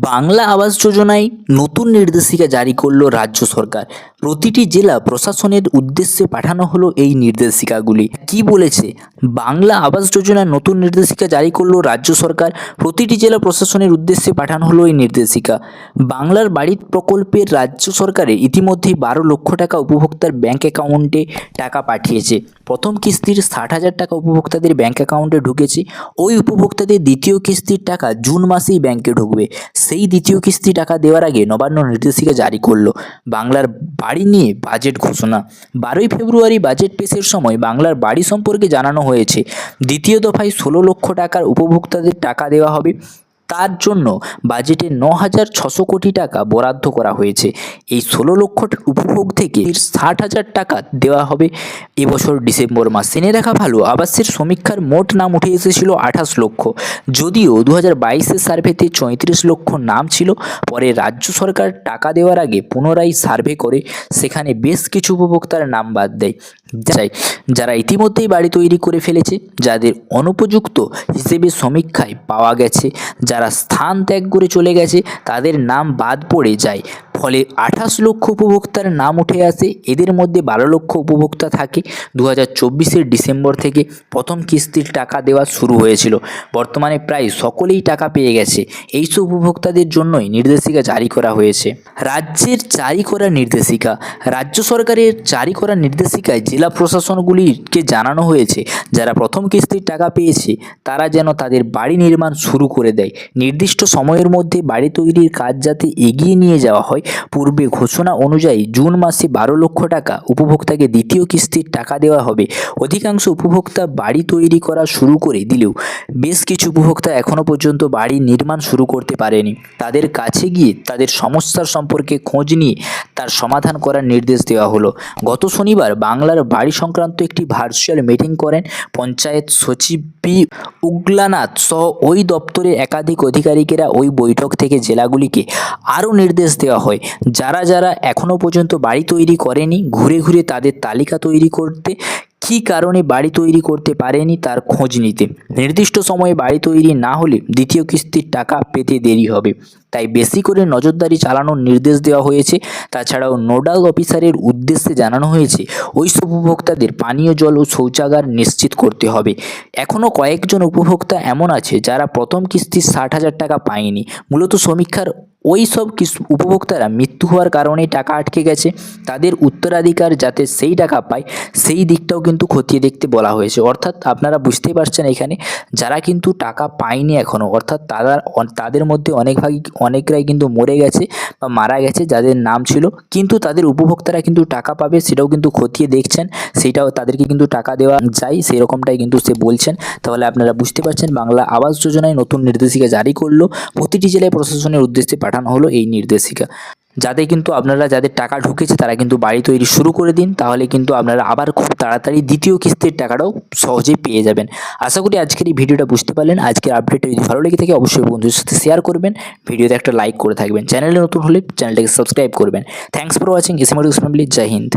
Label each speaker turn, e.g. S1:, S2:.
S1: বাংলা আবাস যোজনায় নতুন নির্দেশিকা জারি করল রাজ্য সরকার। প্রতিটি জেলা প্রশাসনের উদ্দেশ্যে পাঠানো হলো এই নির্দেশিকাগুলি। কি বলেছে? বাংলা আবাস যোজনায় নতুন নির্দেশিকা জারি করলো রাজ্য সরকার। প্রতিটি জেলা প্রশাসনের উদ্দেশ্যে পাঠানো হলো এই নির্দেশিকা। বাংলার বাড়ি প্রকল্পের রাজ্য সরকারের ইতিমধ্যেই 12 লক্ষ টাকা উপভোক্তার ব্যাংক অ্যাকাউন্টে টাকা পাঠিয়েছে। প্রথম কিস্তির 60,000 টাকা উপভোক্তাদের ব্যাংক অ্যাকাউন্টে ঢুকেছে। ওই উপভোক্তাদের দ্বিতীয় কিস্তির টাকা জুন মাসেই ব্যাংকে ঢুকবে। সেই দ্বিতীয় কিস্তি টাকা দেওয়ার আগে নবান্ন নির্দেশিকা জারি করলো। বাংলার বাড়ি নিয়ে বাজেট ঘোষণা। 12ই ফেব্রুয়ারি বাজেট পেশের সময় বাংলার বাড়ি সম্পর্কে জানানো হয়েছে। দ্বিতীয় দফায় 16 লক্ষ টাকার উপভোক্তাদের টাকা দেওয়া হবে। তার জন্য বাজেটে 9,600 কোটি টাকা বরাদ্দ করা হয়েছে। এই 16 লক্ষ উপভোগ থেকে 60,000 টাকা দেওয়া হবে এবছর ডিসেম্বর মাস। জেনে রাখা ভালো, আবাসের সমীক্ষার মোট নাম উঠে এসেছিল 28 লক্ষ। যদিও 2022-এর সার্ভেতে 34 লক্ষ নাম ছিল। পরে রাজ্য সরকার টাকা দেওয়ার আগে পুনরায় সার্ভে করে সেখানে বেশ কিছু উপভোক্তার নাম বাদ দেয়। যারা ইতিমধ্যেই বাড়ি তৈরি করে ফেলেছে, যাদের অনুপযুক্ত হিসেবে সমীক্ষায় পাওয়া গেছে, যারা স্থান ত্যাগ করে চলে গেছে, তাদের নাম বাদ পড়ে যায়। ফলে 28 লক্ষ উপভোক্তার নাম উঠে আসে। এদের মধ্যে 12 লক্ষ উপভোক্তা থাকে। 2024-এর ডিসেম্বর থেকে প্রথম কিস্তির টাকা দেওয়া শুরু হয়েছিল। বর্তমানে প্রায় সকলেই টাকা পেয়ে গেছে। এইসব উপভোক্তাদের জন্যই নির্দেশিকা জারি করা হয়েছে। রাজ্যের জারি করা নির্দেশিকা। রাজ্য সরকারের জারি করা নির্দেশিকায় জেলা প্রশাসনগুলিকে জানানো হয়েছে, যারা প্রথম কিস্তির টাকা পেয়েছে তারা যেন তাদের বাড়ি নির্মাণ শুরু করে দেয়। নির্দিষ্ট সময়ের মধ্যে বাড়ি তৈরির কাজ যাতে এগিয়ে নিয়ে যাওয়া হয়। পূর্বে ঘোষণা অনুযায়ী জুন মাসে 12 লক্ষ টাকা উপভোক্তাকে দ্বিতীয় কিস্তির টাকা দেওয়া হবে। অধিকাংশ উপভোক্তা বাড়ি তৈরি করা শুরু করে দিলেও বেশ কিছু উপভোক্তা এখনও পর্যন্ত বাড়ি নির্মাণ শুরু করতে পারেনি। তাদের কাছে গিয়ে তাদের সমস্যার সম্পর্কে খোঁজ নিয়ে তার সমাধান করার নির্দেশ দেওয়া হলো। গত শনিবার বাংলার বাড়ি সংক্রান্ত একটি ভার্চুয়াল মিটিং করেন পঞ্চায়েত সচিব পি উগলানাথ সহ ওই দপ্তরের একাধিক আধিকারিকেরা। ওই বৈঠক থেকে জেলাগুলিকে আরও নির্দেশ দেওয়া হয়, যারা যারা এখনও পর্যন্ত বাড়ি তৈরি করেনি ঘুরে ঘুরে তাদের তালিকা তৈরি করতে, কী কারণে বাড়ি তৈরি করতে পারেনি তার খোঁজ নিতে। নির্দিষ্ট সময়ে বাড়ি তৈরি না হলে দ্বিতীয় কিস্তির টাকা পেতে দেরি হবে। তাই বেশি করে নজরদারি চালানোর নির্দেশ দেওয়া হয়েছে। তাছাড়াও নোডাল অফিসারের উদ্দেশ্যে জানানো হয়েছে, ওইসব উপভোক্তাদের পানীয় জল ও শৌচাগার নিশ্চিত করতে হবে। এখনও কয়েকজন উপভোক্তা এমন আছে যারা প্রথম কিস্তির 60,000 টাকা পায়নি। মূলত সমীক্ষার ওই সব উপভোক্তারা মৃত্যু হওয়ার কারণে টাকা আটকে গেছে। তাদের উত্তরাধিকার যাতে সেই টাকা পায় সেই দিকটাও কিন্তু খতিয়ে দেখতে বলা হয়েছে। অর্থাৎ আপনারা বুঝতেই পারছেন এখানে যারা কিন্তু টাকা পায়নি এখনও, অর্থাৎ তাদের মধ্যে অনেকরাই কিন্তু মরে গেছে বা মারা গেছে যাদের নাম ছিল, কিন্তু তাদের উপভোক্তারা কিন্তু টাকা পাবে সেটাও কিন্তু খতিয়ে দেখছেন। সেটাও তাদেরকে কিন্তু টাকা দেওয়া যায় সেই রকমটাই কিন্তু সে বলছেন। তাহলে আপনারা বুঝতে পারছেন বাংলা আবাস যোজনায় নতুন নির্দেশিকা জারি করলো। প্রতিটি জেলায় প্রশাসনের উদ্দেশ্যে পাঠানো হলো এই নির্দেশিকা। যাদের টাকা ঢুকেছে তারা কিন্তু বাড়ি তৈরি শুরু করে দিন, তাহলে কিন্তু আপনারা আবার খুব তাড়াতাড়ি দ্বিতীয় কিস্তির টাকাটাও সহজেই পেয়ে যাবেন। আশা করি আজকের এই ভিডিওটা বুঝতে পারলেন। আজকের আপডেটটা যদি ভালো লেগে থাকে অবশ্যই বন্ধুদের সাথে শেয়ার করবেন, ভিডিওতে একটা লাইক করে থাকবেন, চ্যানেলে নতুন হলে চ্যানেলটাকে সাবস্ক্রাইব করবেন। Thanks for watching. SMR family. জয় হিন্দ।